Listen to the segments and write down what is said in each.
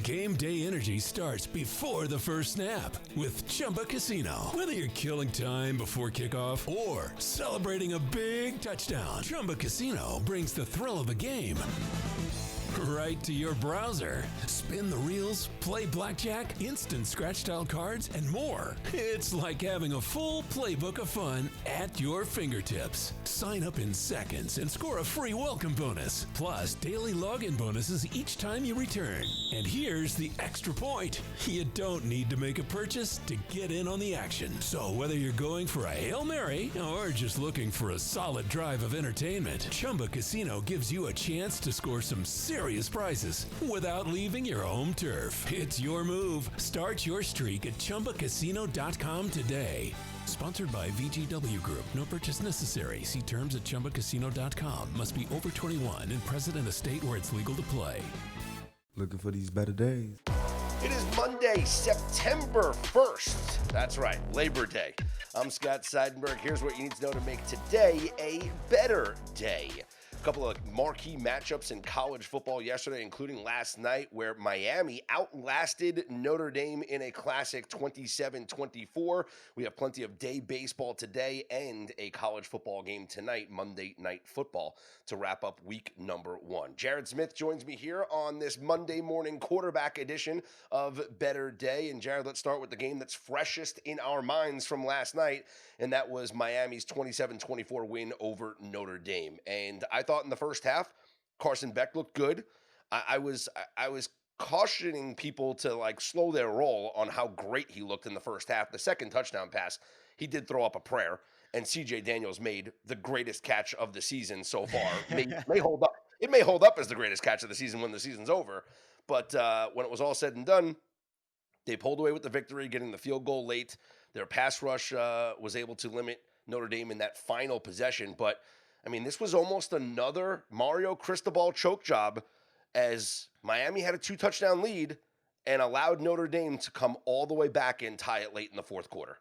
Game day energy starts before the first snap with Chumba Casino. Whether you're killing time before kickoff or celebrating a big touchdown, Chumba Casino brings the thrill of the game right to your browser. Spin the reels, play blackjack, instant scratch-style cards, and more. It's like having a full playbook of fun at your fingertips. Sign up in seconds and score a free welcome bonus. Plus, daily login bonuses each time you return. And here's the extra point. You don't need to make a purchase to get in on the action. So whether you're going for a Hail Mary or just looking for a solid drive of entertainment, Chumba Casino gives you a chance to score some serious prizes without leaving your home turf. It's your move. Start your streak at ChumbaCasino.com today. Sponsored by VGW Group. No purchase necessary. See terms at ChumbaCasino.com. Must be over 21 and present in a state where it's legal to play. Looking for these better days. It is Monday, September 1st. That's right, Labor Day. I'm Scott Seidenberg. Here's what you need to know to make today a better day. A couple of marquee matchups in college football yesterday, including last night, where Miami outlasted Notre Dame in a classic 27-24. We have plenty of day baseball today and a college football game tonight, Monday Night Football, to wrap up week number 1. Jared Smith joins me here on this Monday morning quarterback edition of Better Day. And Jared, let's start with the game that's freshest in our minds from last night, and that was Miami's 27-24 win over Notre Dame. And I thought in the first half, Carson Beck looked good. I was cautioning people to slow their roll on how great he looked in the first half. The second touchdown pass, he did throw up a prayer, and C.J. Daniels made the greatest catch of the season so far. may hold up. It may hold up as the greatest catch of the season when the season's over. But when it was all said and done, they pulled away with the victory, getting the field goal late. Their pass rush was able to limit Notre Dame in that final possession. But, I mean, this was almost another Mario Cristobal choke job, as Miami had a 2-touchdown lead and allowed Notre Dame to come all the way back and tie it late in the fourth quarter.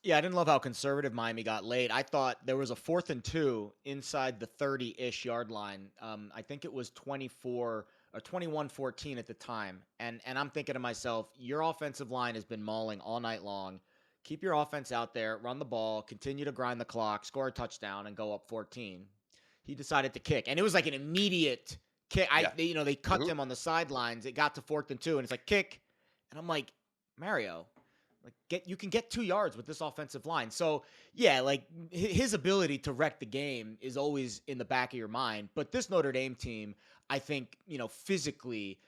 Yeah, I didn't love how conservative Miami got late. I thought there was a 4th and 2 inside the 30-ish yard line. I think it was 24 or 21-14 at the time. And I'm thinking to myself, your offensive line has been mauling all night long. Keep your offense out there, run the ball, continue to grind the clock, score a touchdown, and go up 14. He decided to kick, and it was like an immediate kick. They cut him on the sidelines. It got to 4th and 2, and it's like kick, and I'm like, Mario, you can get 2 yards with this offensive line. So yeah, his ability to wreck the game is always in the back of your mind. But this Notre Dame team, I think, physically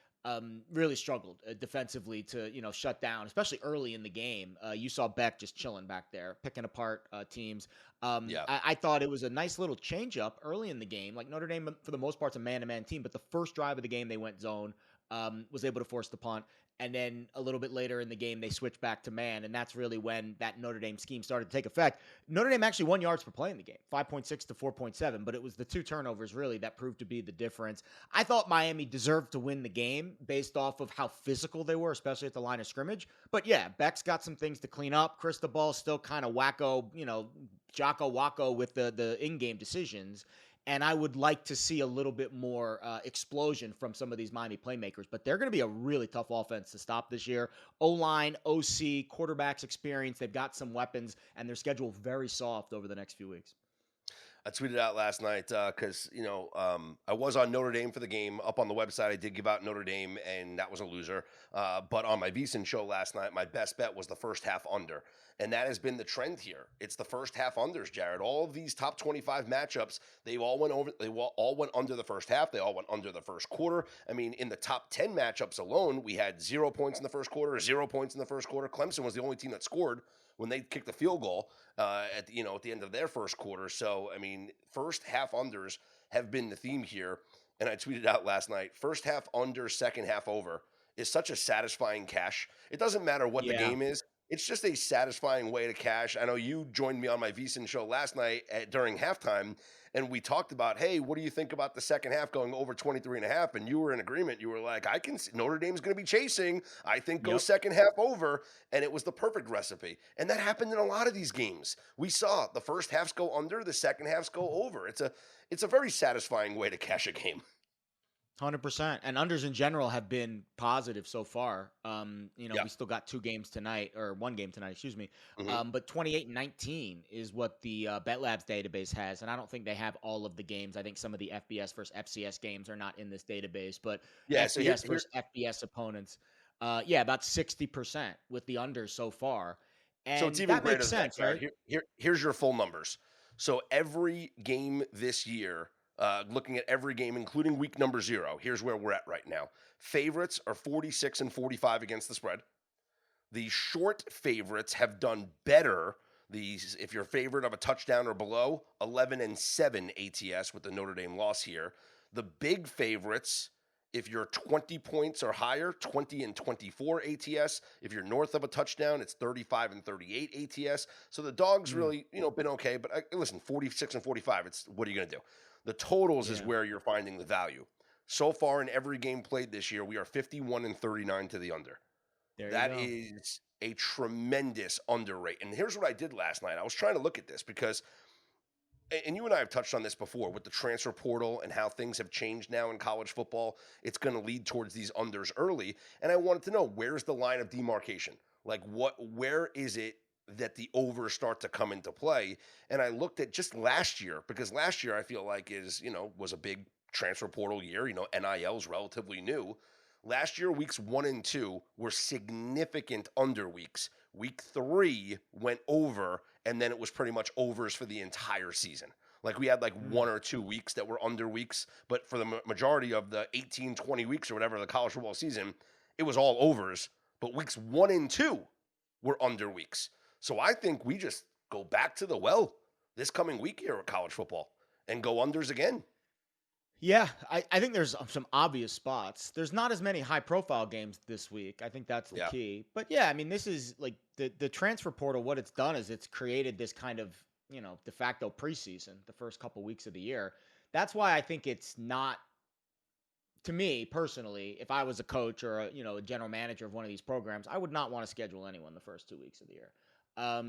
really struggled defensively to, shut down, especially early in the game. You saw Beck just chilling back there, picking apart teams. I thought it was a nice little change up early in the game. Notre Dame, for the most part, is a man-to-man team, but the first drive of the game, they went zone, was able to force the punt. And then a little bit later in the game, they switched back to man, and that's really when that Notre Dame scheme started to take effect. Notre Dame actually won yards per play in the game, 5.6 to 4.7, but it was the 2 turnovers really that proved to be the difference. I thought Miami deserved to win the game based off of how physical they were, especially at the line of scrimmage. But yeah, Beck's got some things to clean up. Cristobal's still kind of wacko, Jocko-wacko with the in-game decisions. And I would like to see a little bit more explosion from some of these Miami playmakers. But they're going to be a really tough offense to stop this year. O-line, OC, quarterbacks experience. They've got some weapons, and their schedule very soft over the next few weeks. I tweeted out last night because, I was on Notre Dame for the game. Up on the website, I did give out Notre Dame, and that was a loser. But on my VSiN show last night, my best bet was the first half under. And that has been the trend here. It's the first half unders, Jared. All of these top 25 matchups, they all went under the first half. They all went under the first quarter. I mean, in the top 10 matchups alone, we had 0 points in the first quarter, 0 points in the first quarter. Clemson was the only team that scored when they kicked the field goal at the end of their first quarter. So, I mean, first half unders have been the theme here. And I tweeted out last night, first half under, second half over is such a satisfying cash. It doesn't matter what the game is. It's just a satisfying way to cash. I know you joined me on my VSiN show last night during halftime, and we talked about, hey, what do you think about the second half going over 23.5? And you were in agreement. You were like, I can see Notre Dame's going to be chasing. I think go second half over. And it was the perfect recipe. And that happened in a lot of these games. We saw the first halves go under, the second halves go over. It's a very satisfying way to cash a game. 100%. And unders in general have been positive so far. Yeah. We still got 2 games tonight, or 1 game tonight, excuse me. Hmm. But 28-19 is what the Bet Labs database has. And I don't think they have all of the games. I think some of the FBS versus FCS games are not in this database, but Yeah. So FBS versus FBS opponents, about 60% with the unders so far. so it's And even that greater makes than that, sense, Jared. right? Here's your full numbers. So every game this year, looking at every game, including week number 0, here's where we're at right now. Favorites are 46 and 45 against the spread. The short favorites have done better. These, if you're favorite of a touchdown or below, 11 and 7 ATS with the Notre Dame loss here. The big favorites, if you're 20 points or higher, 20 and 24 ATS. If you're north of a touchdown, it's 35 and 38 ATS. So the dogs Mm, really, been okay. But listen, 46 and 45, it's what are you going to do? The totals is yeah, where you're finding the value. So far in every game played this year, we are 51 and 39 to the under. there you That go. is a tremendous under rate. And here's what I did last night. I was trying to look at this because, and you and I have touched on this before with the transfer portal and how things have changed now in college football. It's going to lead towards these unders early. And I wanted to know, where's the line of demarcation? Like, where is it that the overs start to come into play? And I looked at just last year, because last year I feel like was a big transfer portal year. NIL is relatively new. Last year, weeks 1 and 2 were significant under weeks. Week 3 went over, and then it was pretty much overs for the entire season. Like we had like Mm. 1 or 2 weeks that were under weeks, but for the majority of the 18, 20 weeks or whatever the college football season, it was all overs. But weeks 1 and 2 were under weeks. So I think we just go back to the well this coming week here at college football and go unders again. Yeah, I think there's some obvious spots. There's not as many high profile games this week. I think that's the Yeah. key. But yeah, I mean, this is like the transfer portal. What it's done is it's created this kind of, de facto preseason the first couple weeks of the year. That's why I think it's not, to me personally, if I was a coach or a general manager of one of these programs, I would not want to schedule anyone the first 2 weeks of the year.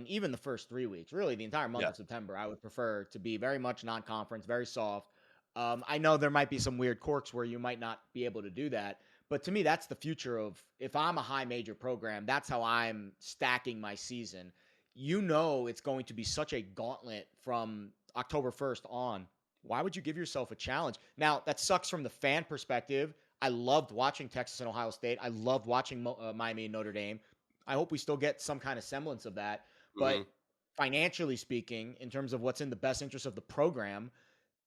Even the first 3 weeks, really the entire month Yeah. of September, I would prefer to be very much non-conference, very soft. I know there might be some weird quirks where you might not be able to do that, but to me, that's the future of, if I'm a high major program, that's how I'm stacking my season. It's going to be such a gauntlet from October 1st on. Why would you give yourself a challenge? Now, that sucks from the fan perspective. I loved watching Texas and Ohio State. I loved watching Miami and Notre Dame. I hope we still get some kind of semblance of that. Hmm. But financially speaking, in terms of what's in the best interest of the program,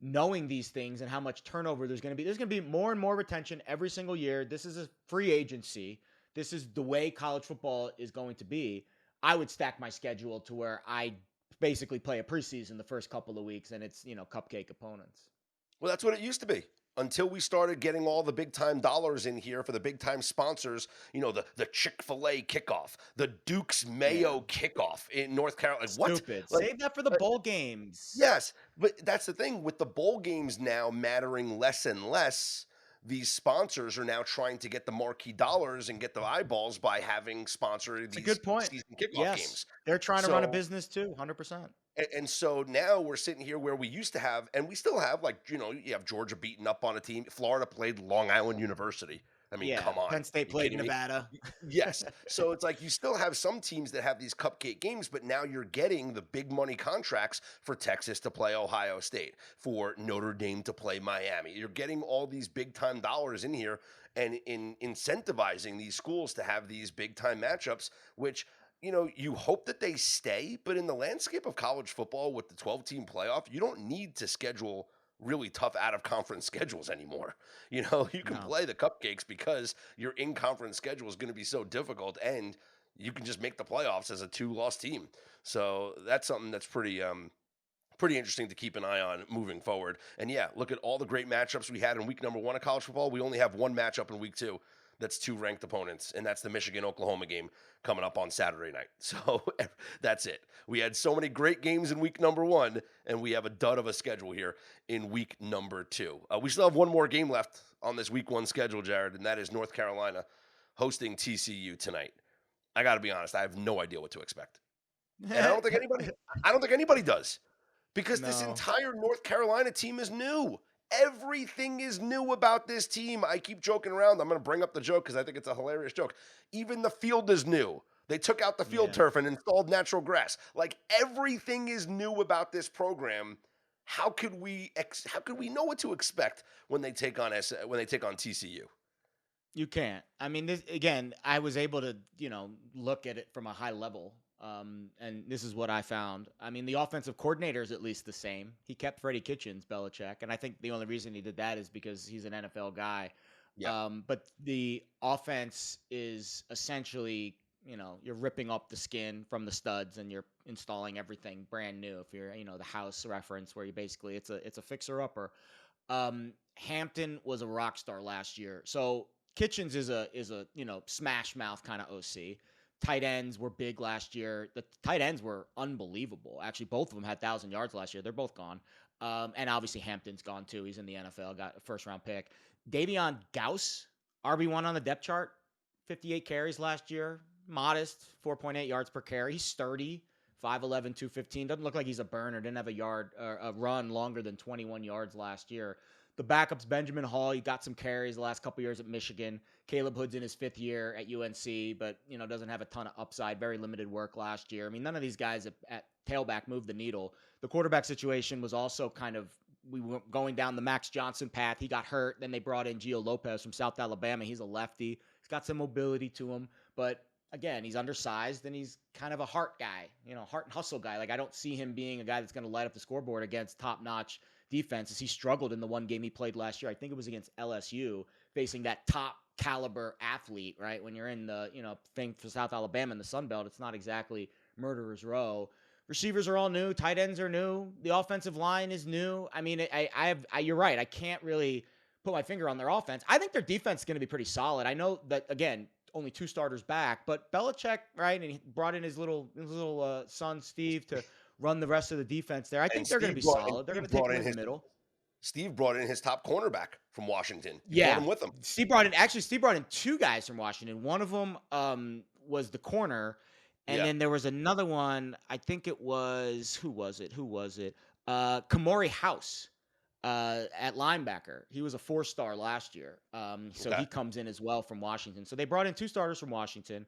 knowing these things and how much turnover there's going to be more and more retention every single year. This is a free agency. This is the way college football is going to be. I would stack my schedule to where I basically play a preseason the first couple of weeks and it's, cupcake opponents. Well, that's what it used to be until we started getting all the big time dollars in here for the big time sponsors. The Chick-fil-A kickoff, the Duke's Yeah. Mayo kickoff in North Carolina. Like, what? Stupid. Like, Save that for the bowl games. yes, but that's the thing with the bowl games now mattering less and less. These sponsors are now trying to get the marquee dollars and get the eyeballs by having sponsored It's a these good point. season kickoff Yes. games. They're trying to run a So business too, 100%. and so now we're sitting here where we used to have, and we still have, like, you have Georgia beating up on a team. Florida played Long Island University. I mean, Yeah. come on. Penn State You played kidding me? Nevada. Yes. So it's like you still have some teams that have these cupcake games, but now you're getting the big money contracts for Texas to play Ohio State, for Notre Dame to play Miami. You're getting all these big time dollars in here and in incentivizing these schools to have these big time matchups, which you hope that they stay, but in the landscape of college football with the 12-team playoff, you don't need to schedule really tough out of conference schedules anymore. You can No. play the cupcakes because your in conference schedule is going to be so difficult, and you can just make the playoffs as a 2-loss team. So that's something that's pretty interesting to keep an eye on moving forward. And yeah, look at all the great matchups we had in week number 1 of college football. We only have one matchup in week 2 that's 2 ranked opponents, and that's the Michigan-Oklahoma game coming up on Saturday night. So that's it. We had so many great games in week number 1, and we have a dud of a schedule here in week number 2. We still have one more game left on this week 1 schedule, Jared, and that is North Carolina hosting TCU tonight. I got to be honest, I have no idea what to expect. And I don't think anybody does, because this No. entire North Carolina team is new. Everything is new about this team. I keep joking around. I'm going to bring up the joke because I think it's a hilarious joke. Even the field is new. They took out the field Yeah. turf and installed natural grass. Like everything is new about this program. How could we know what to expect when they take on TCU? You can't. I mean, this again, I was able to, look at it from a high level. And this is what I found. I mean, the offensive coordinator is at least the same. He kept Freddie Kitchens, Belichick, and I think the only reason he did that is because he's an NFL guy. Yeah. But the offense is essentially, you're ripping up the skin from the studs and you're installing everything brand new. If you're, the house reference where you basically it's a fixer upper. Hampton was a rock star last year. So Kitchens is a smash mouth kind of OC. Tight ends were big last year. The tight ends were unbelievable. Actually, both of them had 1,000 yards last year. They're both gone. And obviously Hampton's gone too. He's in the NFL, got a first round pick. Davion Gauss, RB1 on the depth chart, 58 carries last year. Modest, 4.8 yards per carry. He's sturdy, 5'11", 215. Doesn't look like he's a burner. Didn't have a run longer than 21 yards last year. The backup's Benjamin Hall. He got some carries the last couple years at Michigan. Caleb Hood's in his 5th year at UNC, but doesn't have a ton of upside. Very limited work last year. I mean, none of these guys at tailback moved the needle. The quarterback situation was also kind of, we were going down the Max Johnson path. He got hurt. Then they brought in Gio Lopez from South Alabama. He's a lefty. He's got some mobility to him, but again, he's undersized and he's kind of a heart guy, heart and hustle guy. Like I don't see him being a guy that's going to light up the scoreboard against top-notch defenses. He struggled in the one game he played last year. I think it was against LSU, facing that top caliber athlete, right? When you're in the, thing for South Alabama in the Sun Belt, it's not exactly murderer's row. Receivers are all new. Tight ends are new. The offensive line is new. I mean, you're right. I can't really put my finger on their offense. I think their defense is going to be pretty solid. I know that, again, only 2 starters back, but Belichick, right? And he brought in his little son, Steve, to run the rest of the defense there. I think they're going to be solid. They're going to take him in the middle. Steve brought in his top cornerback from Washington. He Yeah. brought him with him. Steve brought in 2 guys from Washington. One of them was the corner, and then there was another one. I think it was, who was it? Kamori House at linebacker. He was a 4-star last year. So he comes in as well from Washington. So they brought in 2 starters from Washington.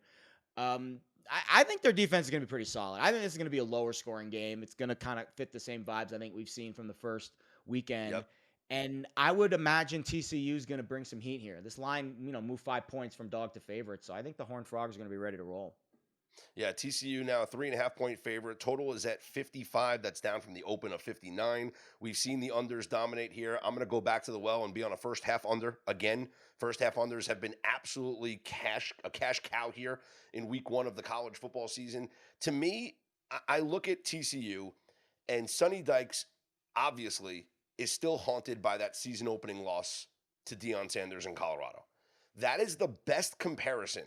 I think their defense is going to be pretty solid. I think this is going to be a lower scoring game. It's going to kind of fit the same vibes I think we've seen from the first weekend. Yep. And I would imagine TCU is going to bring some heat here. This line, moved 5 points from dog to favorite. So I think the Horned Frogs are going to be ready to roll. Yeah, TCU now a 3.5-point favorite. Total is at 55. That's down from the open of 59. We've seen the unders dominate here. I'm going to go back to the well and be on a first half under again. First half unders have been absolutely a cash cow here in week 1 of the college football season. To me, I look at TCU, and Sonny Dykes obviously is still haunted by that season opening loss to Deion Sanders in Colorado. That is the best comparison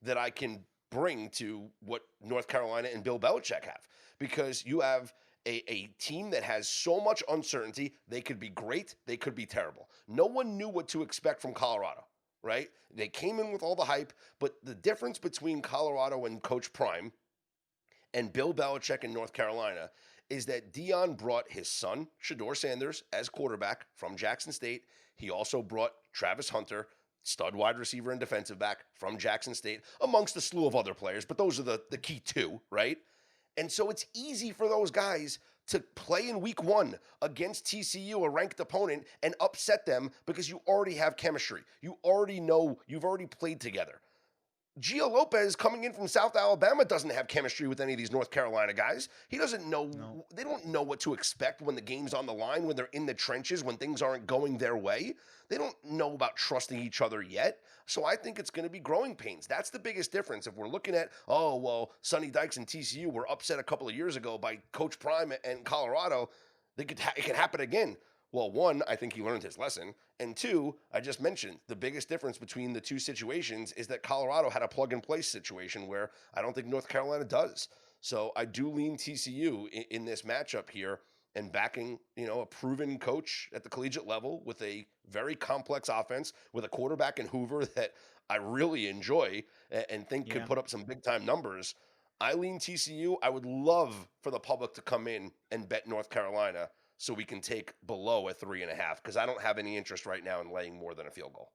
that I can bring to what North Carolina and Bill Belichick have, because you have a team that has so much uncertainty. They could be great. They could be terrible. No one knew what to expect from Colorado, right? They came in with all the hype, but the difference between Colorado and Coach Prime and Bill Belichick in North Carolina is that Deion brought his son, Shedeur Sanders, as quarterback from Jackson State. He also brought Travis Hunter, stud wide receiver and defensive back from Jackson State, amongst a slew of other players, but those are the key 2, right? And so it's easy for those guys to play in week 1 against TCU, a ranked opponent, and upset them because you already have chemistry. You already know, you've already played together. Gio Lopez coming in from South Alabama doesn't have chemistry with any of these North Carolina guys. He doesn't know, No. They don't know what to expect when the game's on the line, when they're in the trenches, when things aren't going their way. They don't know about trusting each other yet. So I think it's going to be growing pains. That's the biggest difference. If we're looking at, Sonny Dykes and TCU were upset a couple of years ago by Coach Prime and Colorado, it can happen again. Well, 1, I think he learned his lesson. And 2, I just mentioned the biggest difference between the 2 situations is that Colorado had a plug-and-play situation where I don't think North Carolina does. So I do lean TCU in this matchup here, and backing, a proven coach at the collegiate level with a very complex offense, with a quarterback in Hoover that I really enjoy and think could put up some big-time numbers. I lean TCU. I would love for the public to come in and bet North Carolina. so we can take below a 3.5, because I don't have any interest right now in laying more than a field goal.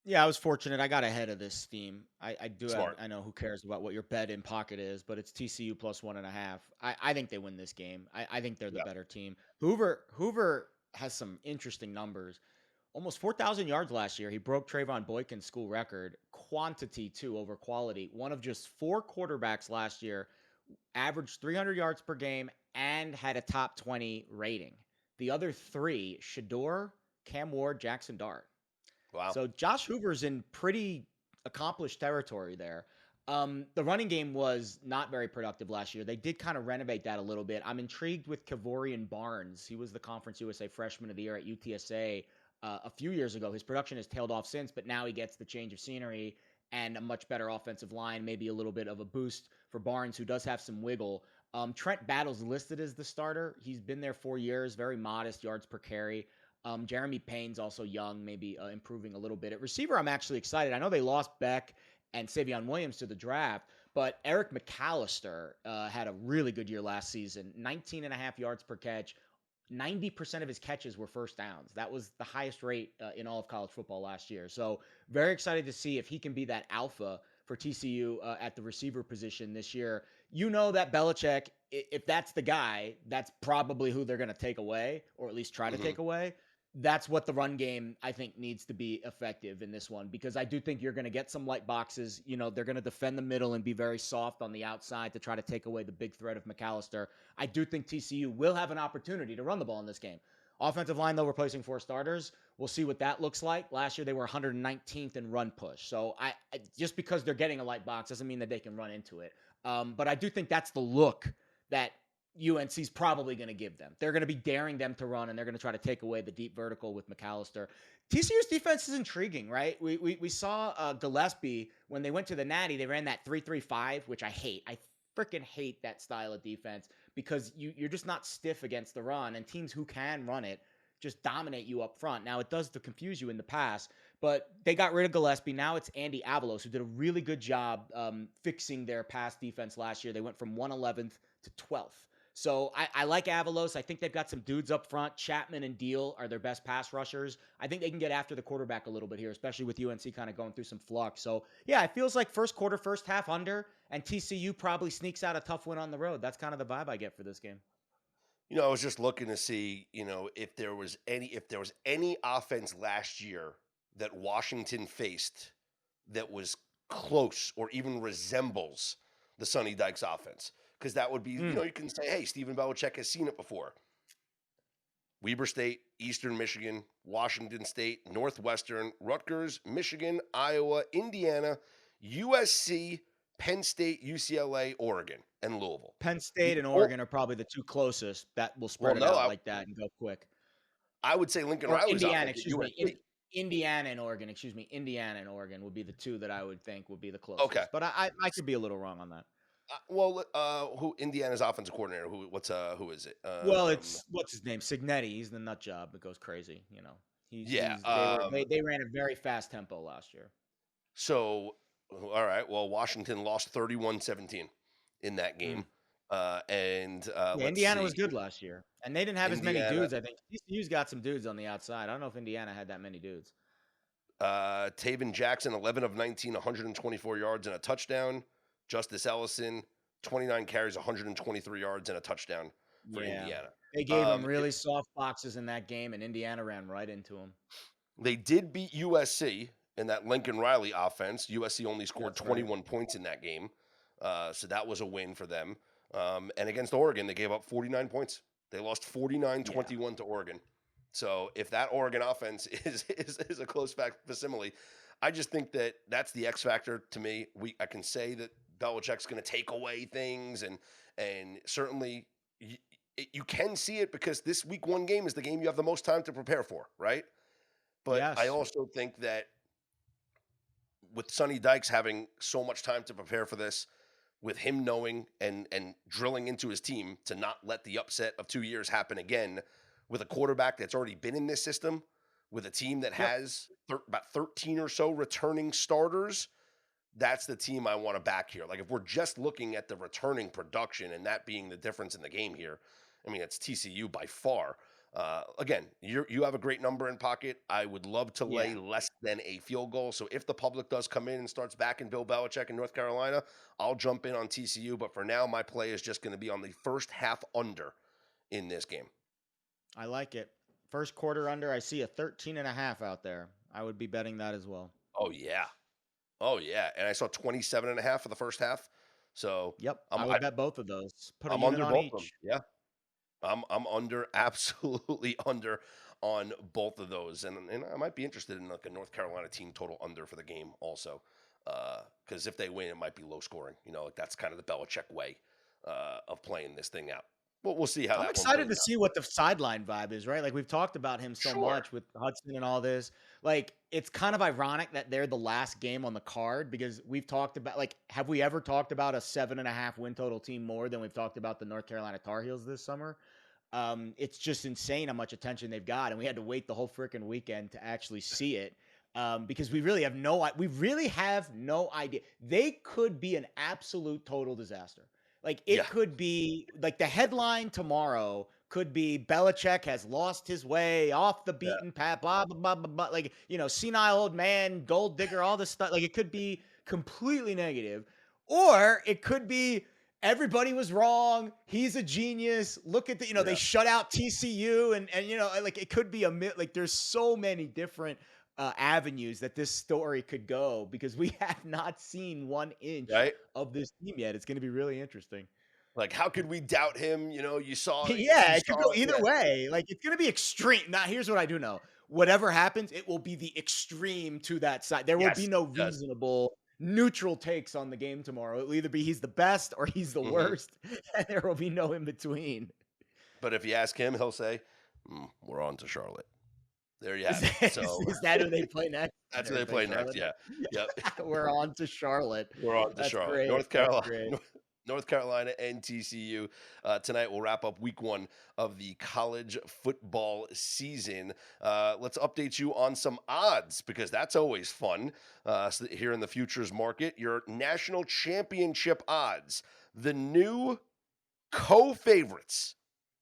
Yeah, I was fortunate. I got ahead of this theme. I do have, Smart. I know who cares about what your bet in pocket is, but it's TCU plus 1.5. I think they win this game. I think they're the Yeah. better team. Hoover has some interesting numbers. Almost 4,000 yards last year. He broke Trayvon Boykin's school record. Quantity, too, over quality. One of just 4 quarterbacks last year averaged 300 yards per game and had a top 20 rating. The other 3, Shador, Cam Ward, Jackson Dart. Wow. So Josh Hoover's in pretty accomplished territory there. The running game was not very productive last year. They did kind of renovate that a little bit. I'm intrigued with Kavorian Barnes. He was the Conference USA Freshman of the Year at UTSA a few years ago. His production has tailed off since, but now he gets the change of scenery and a much better offensive line, maybe a little bit of a boost for Barnes, who does have some wiggle. Trent Battle's listed as the starter. He's been there 4 years, very modest yards per carry. Jeremy Payne's also young, maybe improving a little bit. At receiver, I'm actually excited. I know they lost Beck and Savion Williams to the draft, but Eric McAllister had a really good year last season, 19.5 yards per catch. 90% of his catches were first downs. That was the highest rate in all of college football last year. So very excited to see if he can be that alpha for TCU at the receiver position this year. You know that Belichick, if that's the guy, that's probably who they're going to take away, or at least try to take away. That's what the run game, I think, needs to be effective in this one, because I do think you're going to get some light boxes. You know, they're going to defend the middle and be very soft on the outside to try to take away the big threat of McAllister. I do think TCU will have an opportunity to run the ball in this game. Offensive line, though, replacing 4 starters. We'll see what that looks like. Last year, they were 119th in run push. So I just because they're getting a light box doesn't mean that they can run into it. But I do think that's the look that UNC's probably going to give them. They're going to be daring them to run, and they're going to try to take away the deep vertical with McAllister. TCU's defense is intriguing, right? We saw Gillespie when they went to the Natty. They ran that 3-3-5, which I hate. I freaking hate that style of defense, because you're just not stiff against the run, and teams who can run it just dominate you up front. Now, it does to confuse you in the pass, but they got rid of Gillespie. Now it's Andy Avalos, who did a really good job fixing their pass defense last year. They went from 111th to 12th. So I like Avalos. I think they've got some dudes up front. Chapman and Deal are their best pass rushers. I think they can get after the quarterback a little bit here, especially with UNC kind of going through some flux. So, yeah, it feels like first quarter, first half under, and TCU probably sneaks out a tough win on the road. That's kind of the vibe I get for this game. You know, I was just looking to see, if there was any offense last year that Washington faced that was close or even resembles the Sonny Dykes offense. Because that would be, you can say, hey, Stephen Belichick has seen it before. Weber State, Eastern Michigan, Washington State, Northwestern, Rutgers, Michigan, Iowa, Indiana, USC, Penn State, UCLA, Oregon, and Louisville. Penn State and Oregon are probably the 2 closest that will spread it out like that and go quick. I would say Lincoln Or Riley's Indiana, offense. Indiana and Oregon, Indiana and Oregon would be the 2 that I would think would be the closest. Okay. But I could be a little wrong on that. Who Indiana's offensive coordinator? Who is it? Well, it's what's his name? Signetti. He's the nut job that goes crazy. They ran a very fast tempo last year. So, all right. Well, Washington lost 31-17 in that game, Indiana was good last year, and they didn't have as many dudes. I think TCU's got some dudes on the outside. I don't know if Indiana had that many dudes. Taven Jackson, 11 of 19, 124 yards and a touchdown. Justice Ellison, 29 carries, 123 yards and a touchdown for Indiana. They gave them really soft boxes in that game, and Indiana ran right into them. They did beat USC in that Lincoln Riley offense. USC only scored 21 points in that game, so that was a win for them. And against Oregon, they gave up 49 points. They lost 49-21 to Oregon. So if that Oregon offense is a close facsimile, I just think that that's the X factor to me. I can say that Belichick's going to take away things, and certainly you can see it because this week 1 game is the game you have the most time to prepare for, right? But yes. I also think that with Sonny Dykes having so much time to prepare for this, with him knowing and drilling into his team to not let the upset of 2 years happen again, with a quarterback that's already been in this system, with a team that has about 13 or so returning starters, that's the team I want to back here. Like, if we're just looking at the returning production and that being the difference in the game here, I mean, it's TCU by far. Again, you have a great number in pocket. I would love to Yeah. lay less than a field goal. So if the public does come in and starts backing Bill Belichick in North Carolina, I'll jump in on TCU. But for now, my play is just going to be on the first half under in this game. I like it. First quarter under, I see a 13.5 out there. I would be betting that as well. Oh, yeah. Oh, yeah. And I saw 27.5 for the first half. So Yep, I'm, I would bet both of those. Put a I'm unit under on both of them. each. Yeah. I'm under, absolutely under on both of those. And I might be interested in like a North Carolina team total under for the game also. Because if they win, it might be low scoring. Like that's kind of the Belichick way of playing this thing out. But we'll see how I'm that one excited plays to out. see what the sideline vibe is, right? Like we've talked about him so Sure. much with Hudson and all this. Like it's kind of ironic that they're the last game on the card because we've talked about have we ever talked about a 7.5 win total team more than we've talked about the North Carolina Tar Heels this summer? It's just insane how much attention they've got, and we had to wait the whole freaking weekend to actually see it because we really have no idea. They could be an absolute total disaster. Like it could be like the headline tomorrow could be Belichick has lost his way off the beaten path, blah, blah, blah, blah, blah. Like, senile old man, gold digger, all this stuff. Like it could be completely negative, or it could be everybody was wrong. He's a genius. Look at they shut out TCU and like it could be there's so many different avenues that this story could go because we have not seen 1 inch of this team yet. It's going to be really interesting. Like, how could we doubt him? You saw. Yeah, it could go either way. Like, it's going to be extreme. Now, here's what I do know. Whatever happens, it will be the extreme to that side. There will be no reasonable neutral takes on the game tomorrow. It'll either be he's the best or he's the worst, and there will be no in between. But if you ask him, he'll say, we're on to Charlotte. There you have it. So is that who they play next? That's who they play next. Yeah. Yep. We're on to Charlotte. We're on to Charlotte. Great. North Carolina and TCU. Tonight we'll wrap up week 1 of the college football season. Let's update you on some odds because that's always fun. So here in the futures market, your national championship odds, the new co-favorites.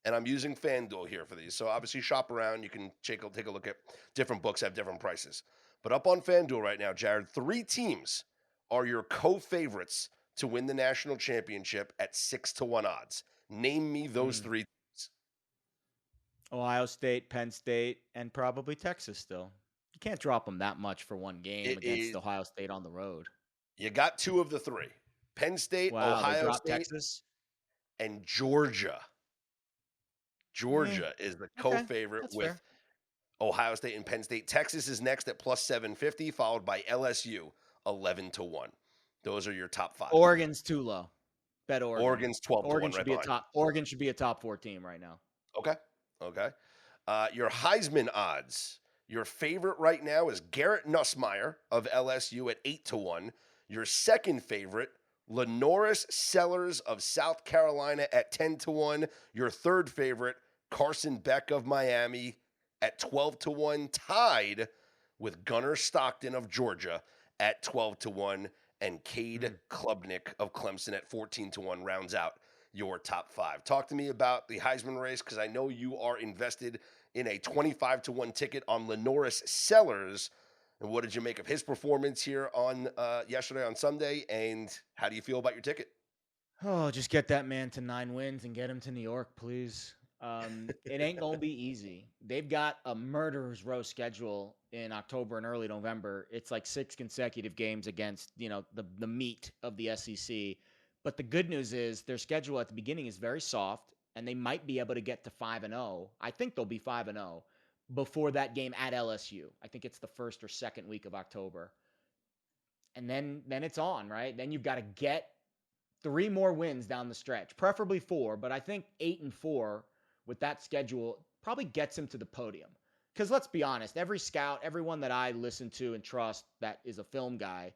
And I'm using FanDuel here for these. So obviously shop around. You can take a look at different books, have different prices. But up on FanDuel right now, Jared, 3 teams are your co-favorites to win the national championship at 6-1 odds. Name me those 3 teams. Ohio State, Penn State, and probably Texas still. You can't drop them that much for one game against Ohio State on the road. You got 2 of the 3. Penn State, Ohio State, Texas, and Georgia. Georgia is the co-favorite with fair. Ohio State and Penn State. Texas is next at plus 750, followed by LSU 11-1. Those are your top 5. Oregon's too low. Bet Oregon. Oregon's 12-1 right behind. Oregon should be a top 4 team right now. Okay. Your Heisman odds. Your favorite right now is Garrett Nussmeier of LSU at 8-1. Your second favorite, Lenoris Sellers of South Carolina at 10-1. Your third favorite, Carson Beck of Miami at 12-1, tied with Gunnar Stockton of Georgia at 12-1, and Cade Klubnik of Clemson at 14-1 rounds out your top 5. Talk to me about the Heisman race because I know you are invested in a 25-1 ticket on Lenoris Sellers. And what did you make of his performance here on yesterday on Sunday? And how do you feel about your ticket? Oh, just get that man to 9 wins and get him to New York, please. It ain't going to be easy. They've got a murderer's row schedule in October and early November. It's like 6 consecutive games against, the meat of the SEC. But the good news is their schedule at the beginning is very soft, and they might be able to get to 5-0. I think they'll be 5-0 before that game at LSU. I think it's the first or second week of October. And then it's on, right? Then you've got to get 3 more wins down the stretch, preferably 4, but I think 8-4 with that schedule probably gets him to the podium. Because let's be honest, every scout, everyone that I listen to and trust that is a film guy,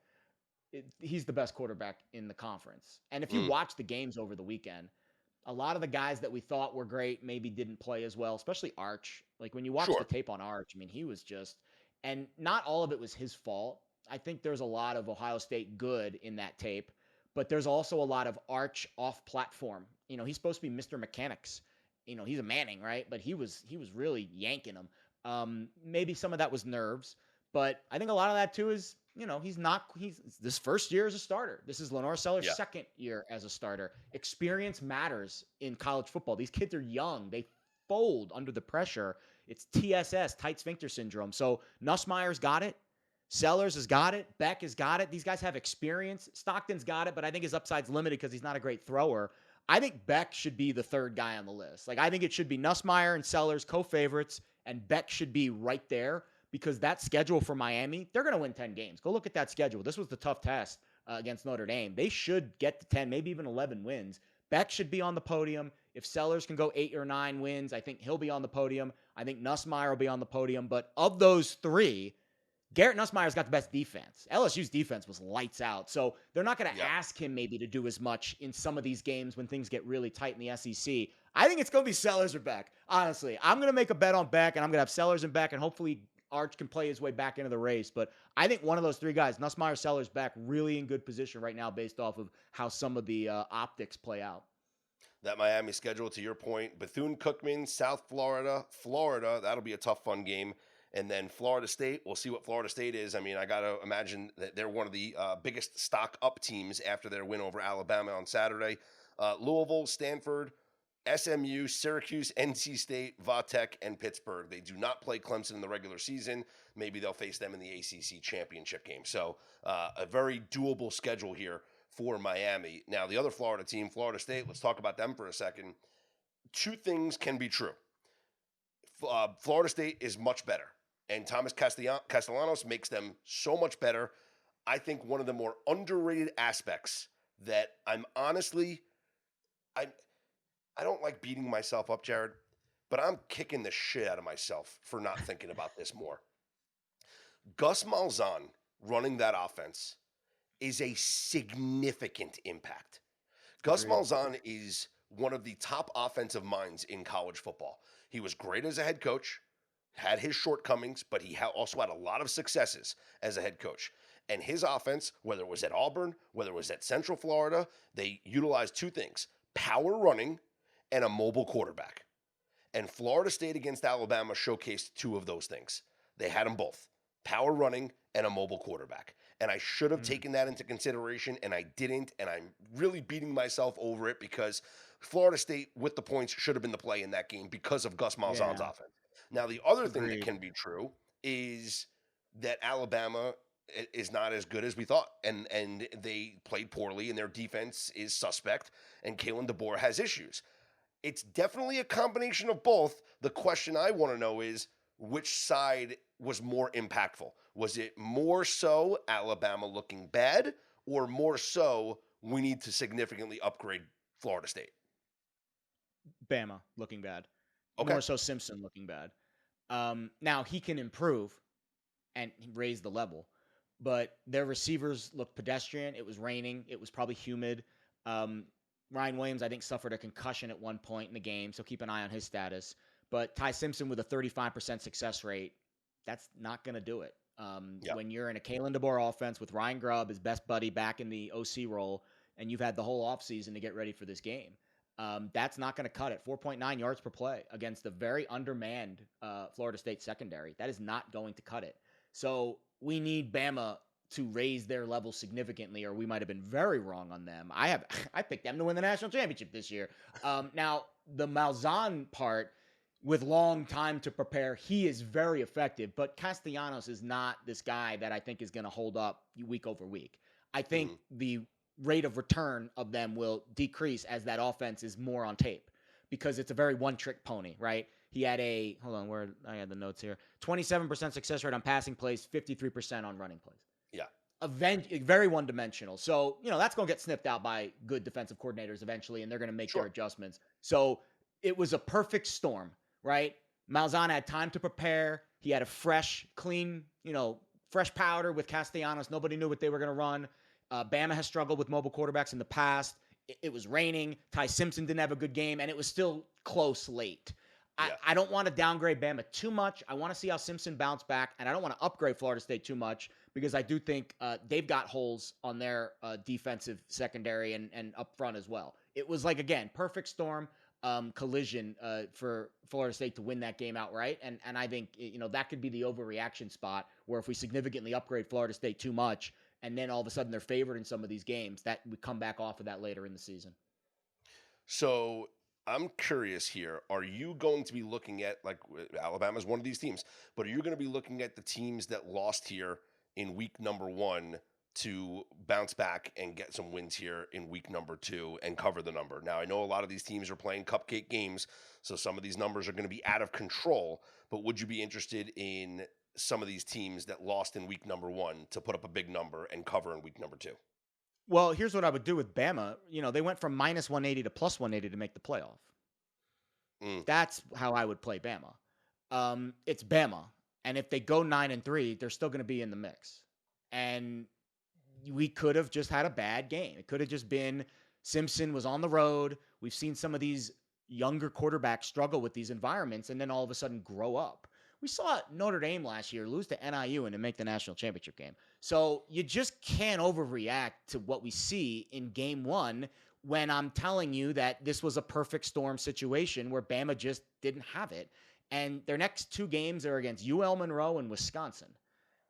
he's the best quarterback in the conference. And if you watch the games over the weekend, a lot of the guys that we thought were great maybe didn't play as well, especially Arch. Like when you watch the tape on Arch, I mean, he was just, and not all of it was his fault. I think there's a lot of Ohio State good in that tape, but there's also a lot of Arch off platform. He's supposed to be Mr. Mechanics he's a Manning, right? But he was really yanking him. Maybe some of that was nerves, but I think a lot of that too is, he's this first year as a starter. This is Lenore Seller's second year as a starter. Experience matters in college football. These kids are young. They fold under the pressure. It's TSS, tight sphincter syndrome. So Nussmeier's got it. Sellers has got it. Beck has got it. These guys have experience. Stockton's got it, but I think his upside's limited because he's not a great thrower. I think Beck should be the third guy on the list. Like, I think it should be Nussmeier and Sellers co-favorites, and Beck should be right there because that schedule for Miami, they're going to win 10 games. Go look at that schedule. This was the tough test against Notre Dame. They should get to 10, maybe even 11 wins. Beck should be on the podium. If Sellers can go 8 or 9 wins, I think he'll be on the podium. I think Nussmeier will be on the podium. But of those three, Garrett Nussmeier's got the best defense. LSU's defense was lights out. So they're not going to ask him maybe to do as much in some of these games when things get really tight in the SEC. I think it's going to be Sellers or Beck. Honestly, I'm going to make a bet on Beck, and I'm going to have Sellers and Beck, and hopefully Arch can play his way back into the race. But I think one of those three guys, Nussmeier, Sellers, Beck, really in good position right now based off of how some of the optics play out. That Miami schedule, to your point, Bethune-Cookman, South Florida, that'll be a tough, fun game. And then Florida State, we'll see what Florida State is. I mean, I got to imagine that they're one of the biggest stock-up teams after their win over Alabama on Saturday. Louisville, Stanford, SMU, Syracuse, NC State, Va-Tech, and Pittsburgh. They do not play Clemson in the regular season. Maybe they'll face them in the ACC championship game. So a very doable schedule here for Miami. Now, the other Florida team, Florida State, let's talk about them for a second. Two things can be true. Florida State is much better, and Thomas Castellanos makes them so much better. I think one of the more underrated aspects that I don't like beating myself up, Jared, but I'm kicking the shit out of myself for not thinking about this more. Gus Malzahn running that offense is a significant impact. Gus Malzahn is one of the top offensive minds in college football. He was great as a head coach, had his shortcomings, but he also had a lot of successes as a head coach. And his offense, whether it was at Auburn, whether it was at Central Florida, they utilized two things: power running and a mobile quarterback. And Florida State against Alabama showcased two of those things. They had them both: power running and a mobile quarterback. And I should have taken that into consideration, and I didn't. And I'm really beating myself over it because Florida State, with the points, should have been the play in that game because of Gus Malzahn's offense. Now, the other thing that can be true is that Alabama is not as good as we thought. And they played poorly, and their defense is suspect, and Kalen DeBoer has issues. It's definitely a combination of both. The question I want to know is, which side was more impactful? Was it more so Alabama looking bad, or more so we need to significantly upgrade Florida State? Bama looking bad. Okay. More so Simpson looking bad. Now he can improve and raise the level, but their receivers look pedestrian. It was raining. It was probably humid. Ryan Williams, I think, suffered a concussion at one point in the game, so keep an eye on his status. But Ty Simpson with a 35% success rate, that's not going to do it. When you're in a Kalen DeBoer offense with Ryan Grubb, his best buddy, back in the OC role, and you've had the whole offseason to get ready for this game, that's not going to cut it. 4.9 yards per play against a very undermanned Florida State secondary. That is not going to cut it. So we need Bama to raise their level significantly, or we might have been very wrong on them. I picked them to win the national championship this year. Now, the Malzahn part, with long time to prepare, he is very effective, but Castellanos is not this guy that I think is going to hold up week over week. I think the rate of return of them will decrease as that offense is more on tape, because it's a very one-trick pony, right? He had hold on, where I had the notes here, 27% success rate on passing plays, 53% on running plays. Yeah. Very one-dimensional. So, that's going to get sniffed out by good defensive coordinators eventually, and they're going to make their adjustments. So it was a perfect storm, right? Malzahn had time to prepare. He had a fresh, clean, fresh powder with Castellanos. Nobody knew what they were going to run. Bama has struggled with mobile quarterbacks in the past. It was raining. Ty Simpson didn't have a good game, and it was still close late. I don't want to downgrade Bama too much. I want to see how Simpson bounce back, and I don't want to upgrade Florida State too much, because I do think they've got holes on their defensive secondary and up front as well. It was like, again, perfect storm. collision for Florida State to win that game outright. And I think, that could be the overreaction spot where if we significantly upgrade Florida State too much and then all of a sudden they're favored in some of these games, that we come back off of that later in the season. So I'm curious here. Are you going to be looking at, like, Alabama's one of these teams, but are you going to be looking at the teams that lost here in week number 1 to bounce back and get some wins here in week number 2 and cover the number? Now, I know a lot of these teams are playing cupcake games, so some of these numbers are going to be out of control, but would you be interested in some of these teams that lost in week number 1 to put up a big number and cover in week number 2? Well, here's what I would do with Bama. They went from minus 180 to plus 180 to make the playoff. That's how I would play Bama. It's Bama. And if they go 9-3, they're still going to be in the mix. And we could have just had a bad game. It could have just been Simpson was on the road. We've seen some of these younger quarterbacks struggle with these environments and then all of a sudden grow up. We saw Notre Dame last year lose to NIU and to make the national championship game. So you just can't overreact to what we see in game 1 when I'm telling you that this was a perfect storm situation where Bama just didn't have it. And their next 2 games are against UL Monroe and Wisconsin.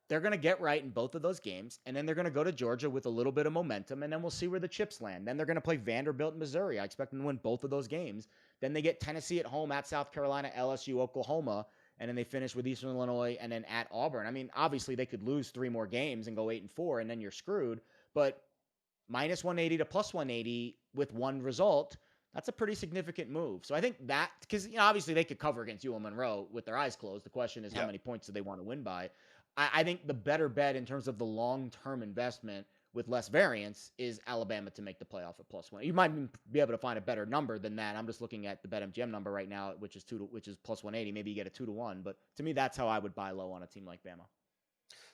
They're going to get right in both of those games, and then they're going to go to Georgia with a little bit of momentum, and then we'll see where the chips land. Then they're going to play Vanderbilt and Missouri. I expect them to win both of those games. Then they get Tennessee at home, at South Carolina, LSU, Oklahoma, and then they finish with Eastern Illinois and then at Auburn. I mean, obviously they could lose 3 more games and go 8-4, and then you're screwed. But minus 180 to plus 180 with one result, that's a pretty significant move. So I think that, because obviously they could cover against UL Monroe with their eyes closed. The question is how many points do they want to win by? I think the better bet in terms of the long-term investment with less variance is Alabama to make the playoff at plus 1. You might be able to find a better number than that. I'm just looking at the BetMGM number right now, which is plus 180. Maybe you get a 2-1, but to me, that's how I would buy low on a team like Bama.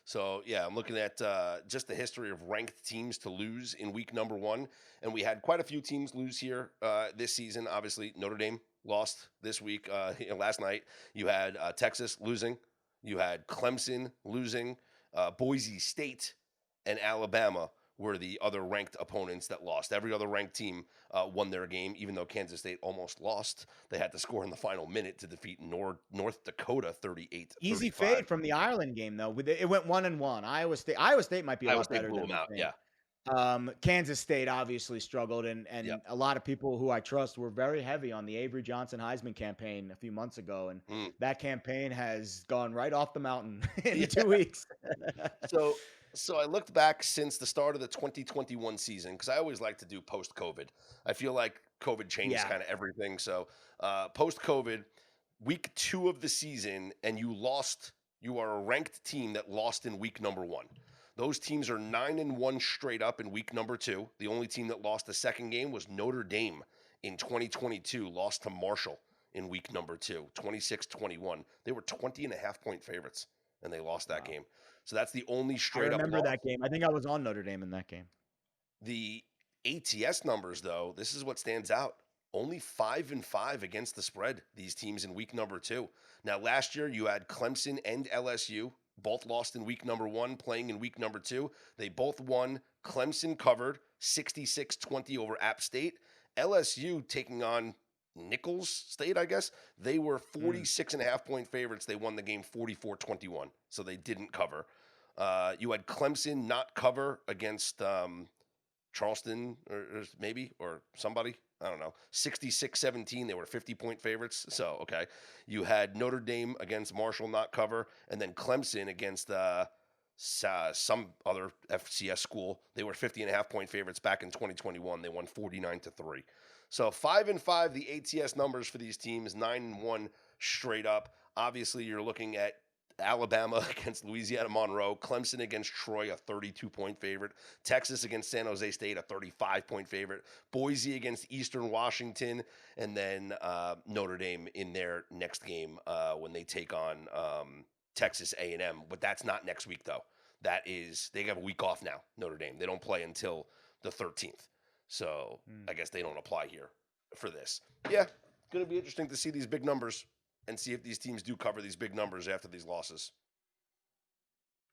So, yeah, I'm looking at just the history of ranked teams to lose in week number 1, and we had quite a few teams lose here this season. Obviously, Notre Dame lost this week. Last night, you had Texas losing. You had Clemson losing. Boise State and Alabama were the other ranked opponents that lost. Every other ranked team won their game, even though Kansas State almost lost. They had to score in the final minute to defeat North Dakota 38-35. Easy fade from the Ireland game, though. It went 1-1. Iowa State might be a lot better than out. Yeah. Kansas State obviously struggled, and a lot of people who I trust were very heavy on the Avery Johnson Heisman campaign a few months ago, and that campaign has gone right off the mountain in 2 weeks. So I looked back since the start of the 2021 season, because I always like to do post-COVID. I feel like COVID changed kind of everything. So post-COVID, week 2 of the season, and you are a ranked team that lost in week number 1. Those teams are 9-1 straight up in week number 2. The only team that lost the second game was Notre Dame in 2022, lost to Marshall in week number 2, 26-21. They were 20.5-point favorites, and they lost that game. So that's the only straight up. I remember that game. I think I was on Notre Dame in that game. The ATS numbers, though, this is what stands out. Only 5-5 against the spread, these teams in week number 2. Now, last year, you had Clemson and LSU. Both lost in week number 1, playing in week number 2. They both won. Clemson covered 66-20 over App State. LSU taking on Nicholls State, I guess. They were 46.5-point favorites. They won the game 44-21, so they didn't cover. You had Clemson not cover against Charleston or somebody. I don't know. 66-17, they were 50-point favorites. So, okay. You had Notre Dame against Marshall not cover, and then Clemson against some other FCS school. They were 50.5-point favorites back in 2021. They won 49-3. So 5-5, the ATS numbers for these teams, 9-1 straight up. Obviously, you're looking at Alabama against Louisiana Monroe, Clemson against Troy, a 32-point favorite, Texas against San Jose State, a 35-point favorite, Boise against Eastern Washington, and then Notre Dame in their next game when they take on Texas A&M. But that's not next week, though. They have a week off now, Notre Dame. They don't play until the 13th. So I guess they don't apply here for this. Yeah, it's going to be interesting to see these big numbers and see if these teams do cover these big numbers after these losses.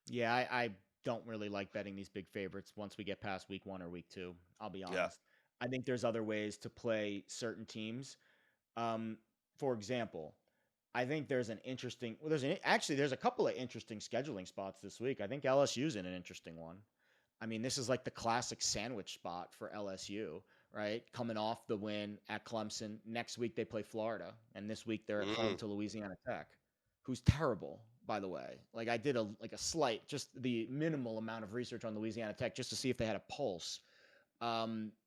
Yeah, I don't really like betting these big favorites once we get past week 1 or week 2. I'll be honest. I think there's other ways to play certain teams. Um, for example, I think there's an interesting. Well, there's a couple of interesting scheduling spots this week. I think LSU's in an interesting one. I mean, this is like the classic sandwich spot for LSU, right? Coming off the win at Clemson. Next week they play Florida, and this week they're at home to Louisiana Tech, who's terrible, by the way. Like I did just the minimal amount of research on Louisiana Tech just to see if they had a pulse.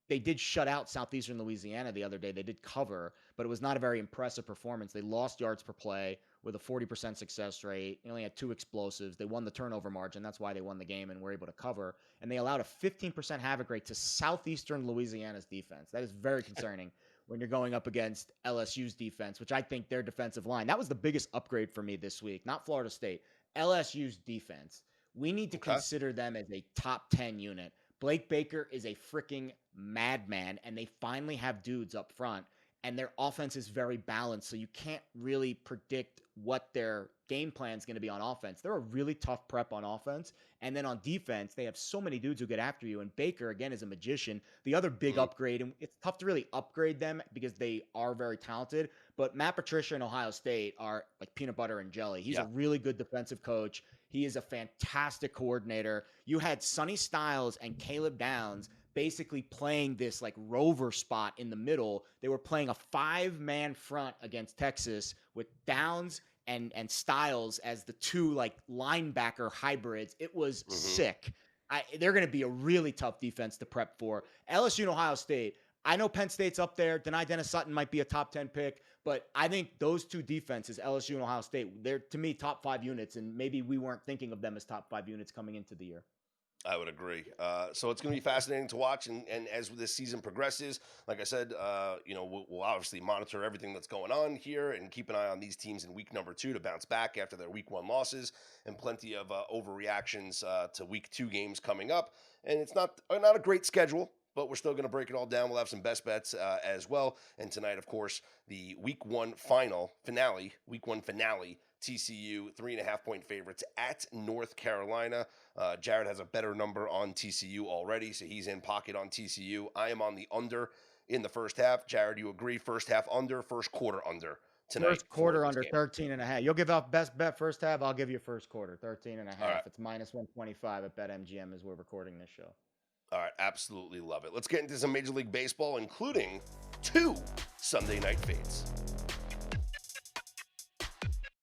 They did shut out Southeastern Louisiana the other day. They did cover, but it was not a very impressive performance. They lost yards per play with a 40% success rate. They only had 2 explosives. They won the turnover margin. That's why they won the game and were able to cover. And they allowed a 15% havoc rate to Southeastern Louisiana's defense. That is very concerning when you're going up against LSU's defense, which I think their defensive line, that was the biggest upgrade for me this week, not Florida State. LSU's defense. We need to consider them as a top 10 unit. Blake Baker is a freaking madman, and they finally have dudes up front, and their offense is very balanced, so you can't really predict what their game plan is going to be on offense. They're a really tough prep on offense, and then on defense, they have so many dudes who get after you, and Baker, again, is a magician. The other big upgrade, and it's tough to really upgrade them because they are very talented, but Matt Patricia and Ohio State are like peanut butter and jelly. He's a really good defensive coach. He is a fantastic coordinator. You had Sonny Styles and Caleb Downs basically playing this like rover spot in the middle. They were playing a 5-man front against Texas with Downs and Styles as the 2 like linebacker hybrids. It was sick. They're going to be a really tough defense to prep for. LSU and Ohio State. I know Penn State's up there. Denai Dennis Sutton might be a top 10 pick, but I think those 2 defenses, LSU and Ohio State, they're, to me, top 5 units, and maybe we weren't thinking of them as top 5 units coming into the year. I would agree. So it's going to be fascinating to watch, and as this season progresses, like I said, we'll obviously monitor everything that's going on here and keep an eye on these teams in week number 2 to bounce back after their week 1 losses, and plenty of overreactions to week 2 games coming up. And it's not a great schedule, but we're still going to break it all down. We'll have some best bets as well. And tonight, of course, the week 1 finale, TCU 3.5-point favorites at North Carolina. Jared has a better number on TCU already, so he's in pocket on TCU. I am on the under in the first half. Jared, you agree? First half under, first quarter under tonight. First quarter under 13.5. You'll give out best bet first half. I'll give you first quarter 13.5. Right. It's minus 125 at BetMGM as we're recording this show. All right, absolutely love it. Let's get into some Major League Baseball, including 2 Sunday night fades.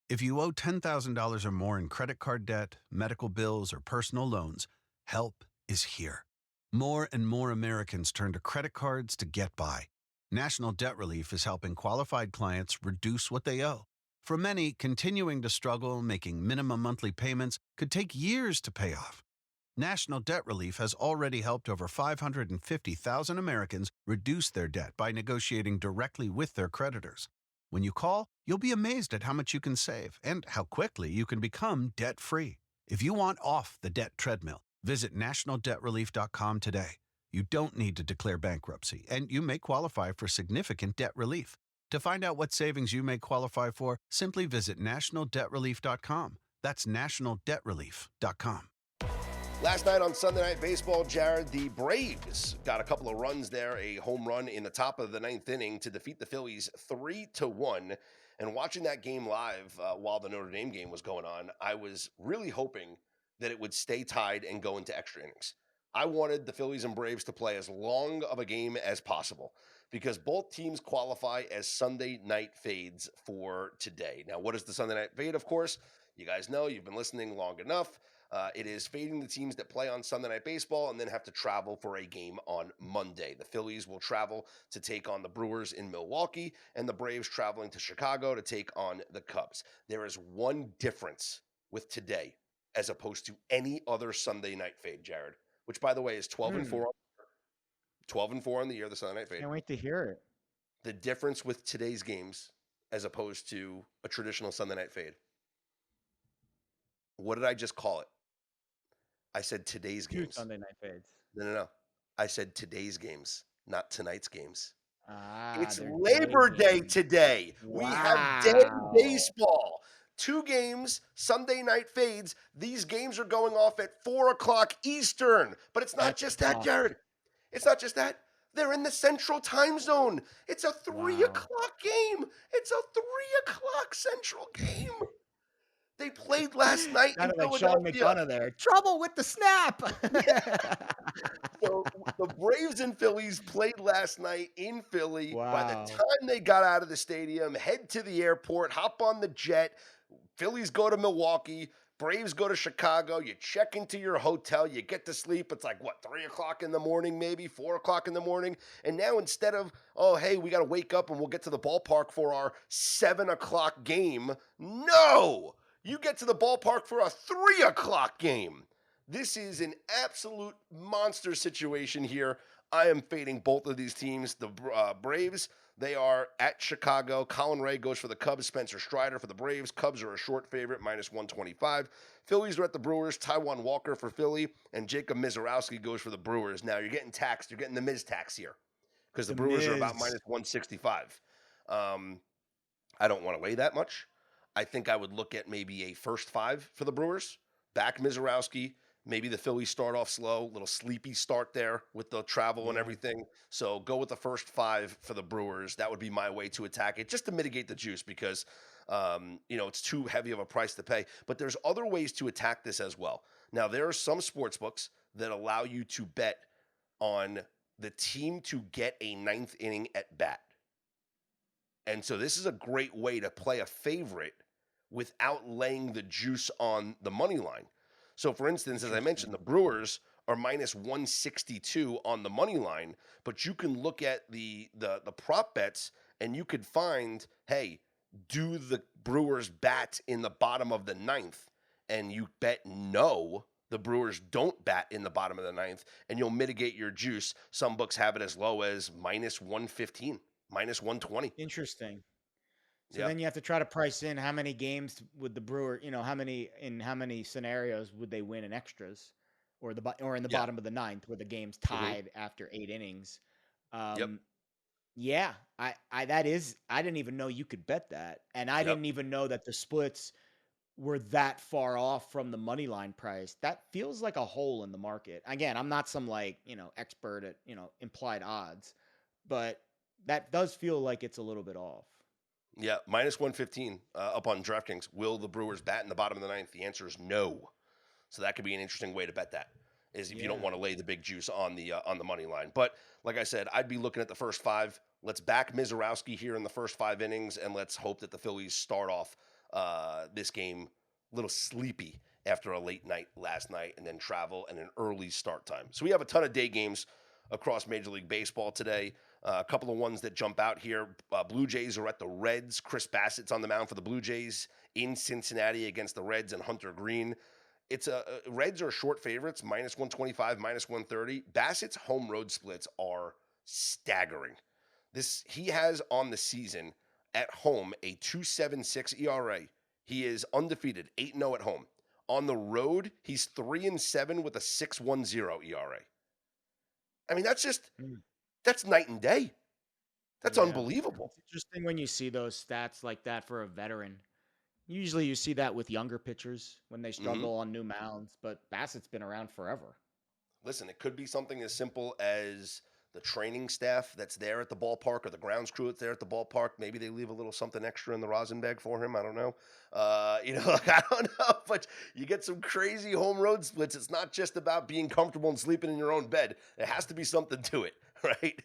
If you owe $10,000 or more in credit card debt, medical bills, or personal loans, help is here. More and more Americans turn to credit cards to get by. National Debt Relief is helping qualified clients reduce what they owe. For many, continuing to struggle making minimum monthly payments could take years to pay off. National Debt Relief has already helped over 550,000 Americans reduce their debt by negotiating directly with their creditors. When you call, you'll be amazed at how much you can save and how quickly you can become debt-free. If you want off the debt treadmill, visit nationaldebtrelief.com today. You don't need to declare bankruptcy, and you may qualify for significant debt relief. To find out what savings you may qualify for, simply visit nationaldebtrelief.com. That's nationaldebtrelief.com. Last night on Sunday Night Baseball, Jared, the Braves got a couple of runs there, a home run in the top of the 9th inning to defeat the Phillies 3-1. And watching that game live while the Notre Dame game was going on, I was really hoping that it would stay tied and go into extra innings. I wanted the Phillies and Braves to play as long of a game as possible because both teams qualify as Sunday night fades for today. Now, what is the Sunday night fade, of course? You guys know, you've been listening long enough. It is fading the teams that play on Sunday Night Baseball and then have to travel for a game on Monday. The Phillies will travel to take on the Brewers in Milwaukee, and the Braves traveling to Chicago to take on the Cubs. There is one difference with today as opposed to any other Sunday night fade, Jared, which, by the way, is 12-4. 12-4 on the year, the Sunday night fade. Can't wait to hear it. The difference with today's games as opposed to a traditional Sunday night fade. What did I just call it? I said today's games. Sunday night fades. No. I said today's games, not tonight's games. It's They're Labor Day today. Wow. We have dead baseball. 2 games, Sunday night fades. These games are going off at 4 o'clock Eastern. But it's not just that, Jared. It's not just that. They're in the Central Time Zone. It's a 3 Wow. o'clock game. It's a 3 o'clock Central game. They played last night in Sounded like Sean Philadelphia. McDonough there. Trouble with the snap. So the Braves and Phillies played last night in Philly. By the Wow. time they got out of the stadium, head to the airport, hop on the jet. Phillies go to Milwaukee. Braves go to Chicago. You check into your hotel. You get to sleep. It's like, what, 3 o'clock in the morning, maybe 4 o'clock in the morning. And now instead of, oh, hey, we got to wake up and we'll get to the ballpark for our 7 o'clock game. No, you get to the ballpark for a 3 o'clock game. This is an absolute monster situation here. I am fading both of these teams. The Braves, they are at Chicago. Colin Ray goes for the Cubs. Spencer Strider for the Braves. Cubs are a short favorite, -125. Phillies are at the Brewers. Taijuan Walker for Philly. And Jacob Mizorowski goes for the Brewers. Now, you're getting taxed. You're getting the Miz tax here because the Brewers are about Miz. -165. I don't want to lay that much. I think I would look at maybe a first 5 for the Brewers. Back Mizorowski. Maybe the Phillies start off slow, little sleepy start there with the travel and everything. So go with the first 5 for the Brewers. That would be my way to attack it, just to mitigate the juice because, it's too heavy of a price to pay. But there's other ways to attack this as well. Now, there are some sports books that allow you to bet on the team to get a 9th inning at bat. And so this is a great way to play a favorite without laying the juice on the money line. So, for instance, as I mentioned, the Brewers are -162 on the money line, but you can look at the prop bets and you could find, hey, do the Brewers bat in the bottom of the 9th? And you bet no, the Brewers don't bat in the bottom of the 9th, and you'll mitigate your juice. Some books have it as low as -115, -120. Interesting. So Yeah. then you have to try to price in how many games would the Brewer, how many scenarios would they win in extras, or in the Yeah. bottom of the 9th where the game's Mhm. tied after 8 innings. Yep. Yeah, I didn't even know you could bet that, and I Yep. didn't even know that the splits were that far off from the money line price. That feels like a hole in the market. Again, I'm not some expert at implied odds, but that does feel like it's a little bit off. Yeah, -115 up on DraftKings. Will the Brewers bat in the bottom of the 9th? The answer is no. So that could be an interesting way to bet that. Is if you don't Yeah. want to lay the big juice on the money line. But like I said, I'd be looking at the first 5. Let's back Mizorowski here in the first 5 innings, and let's hope that the Phillies start off this game a little sleepy after a late night last night, and then travel and an early start time. So we have a ton of day games across Major League Baseball today. A couple of ones that jump out here. Blue Jays are at the Reds. Chris Bassett's on the mound for the Blue Jays in Cincinnati against the Reds and Hunter Green. It's Reds are short favorites, -125, -130. Bassett's home road splits are staggering. He has on the season at home a 2.76 ERA. He is undefeated, 8-0 at home. On the road, he's 3-7 with a 6.10 ERA. I mean, that's night and day. That's Yeah. unbelievable. It's interesting when you see those stats like that for a veteran. Usually you see that with younger pitchers when they struggle on new mounds, but Bassett's been around forever. Listen, it could be something as simple as the training staff that's there at the ballpark or the grounds crew that's there at the ballpark. Maybe they leave a little something extra in the rosin bag for him. I don't know. I don't know, but you get some crazy home road splits. It's not just about being comfortable and sleeping in your own bed. There has to be something to it, right?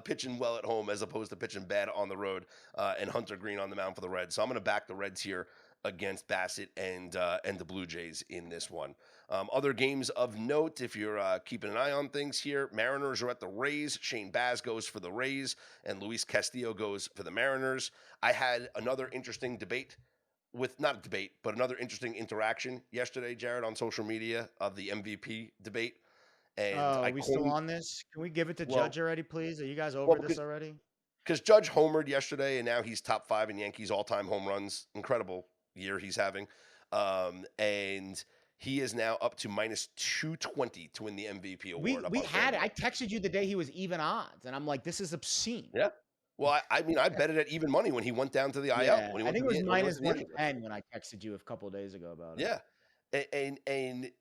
Pitching well at home as opposed to pitching bad on the road, and Hunter Green on the mound for the Reds. So I'm going to back the Reds here against Bassett and the Blue Jays in this one. Other games of note, if you're keeping an eye on things here, Mariners are at the Rays. Shane Baz goes for the Rays, and Luis Castillo goes for the Mariners. I had another interesting debate not a debate, but another interesting interaction yesterday, Jared, on social media of the MVP debate. And Are we still on this? Can we give it to Well- Judge already, please? Are you guys over this already? Because Judge homered yesterday, and now he's top 5 in Yankees all-time home runs. Incredible year he's having. And he is now up to -220 to win the MVP award. We had it. I texted you the day he was even odds, and I'm like, this is obscene. Yeah. Well, I mean, I bet it at even money when he went down to the IL. Yeah, When he I went think to it was the- when he went to the -110 when I texted you a couple of days ago about it. Yeah. And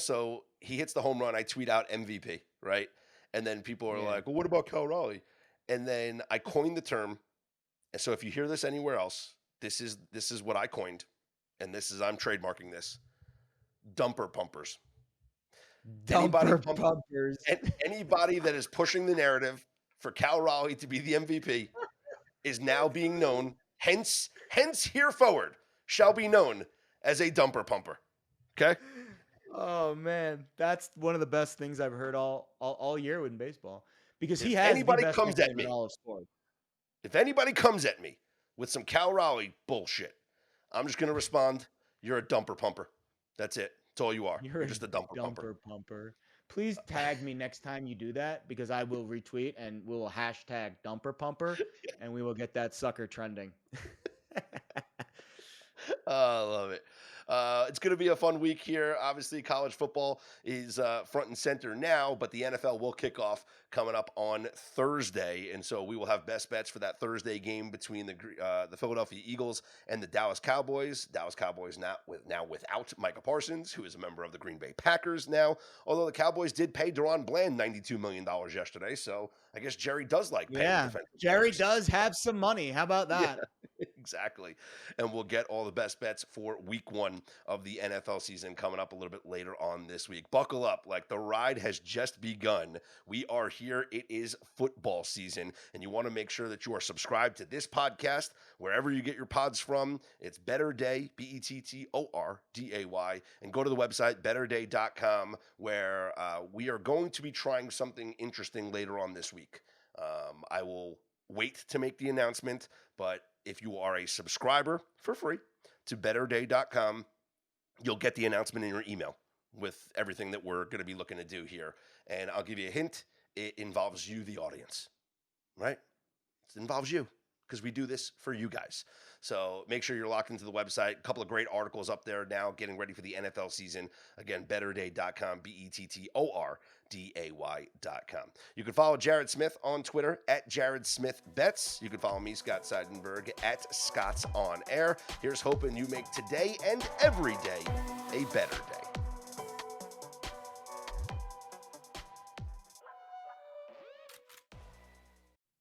so he hits the home run. I tweet out MVP, right? And then people are Yeah. like, well, what about Cal Raleigh? And then I coined the term. And so if you hear this anywhere else, this is what I coined. And I'm trademarking this. Dumper pumpers. Dumper pumpers. Anybody that is pushing the narrative for Cal Raleigh to be the MVP is now being known, hence here forward, shall be known as a dumper pumper. Okay? Oh man, that's one of the best things I've heard all year in baseball, because he If has anybody the best comes at nickname me- in all of sports. If anybody comes at me with some Cal Raleigh bullshit, I'm just going to respond, you're a dumper pumper. That's it. That's all you are. You're just a dumper pumper. Please tag me next time you do that, because I will retweet and we will hashtag dumper pumper and we will get that sucker trending. I love it. It's going to be a fun week here. Obviously, college football is front and center now, but the NFL will kick off coming up on Thursday. And so we will have best bets for that Thursday game between the Philadelphia Eagles and the Dallas Cowboys. Dallas Cowboys now without Micah Parsons, who is a member of the Green Bay Packers now. Although the Cowboys did pay Deron Bland $92 million yesterday. So I guess Jerry does like paying defensive Jerry players. does have some money. How about that? Yeah, exactly. And we'll get all the best bets for week 1 of the NFL season coming up a little bit later on this week. Buckle up. Like, the ride has just begun. We are here. It is football season, and you want to make sure that you are subscribed to this podcast wherever you get your pods from. It's Better Day, BETTORDAY, and go to the website betterday.com, where we are going to be trying something interesting later on this week. I will wait to make the announcement, but if you are a subscriber for free to betterday.com, you'll get the announcement in your email with everything that we're going to be looking to do here. And I'll give you a hint. It involves you, the audience, right? It involves you, because we do this for you guys. So make sure you're locked into the website. A couple of great articles up there now, getting ready for the NFL season. Again, betterday.com, BETTORDAY.com. You can follow Jared Smith on Twitter at Jared Smith Bets. You can follow me, Scott Seidenberg, at Scott's On Air. Here's hoping you make today and every day a better day.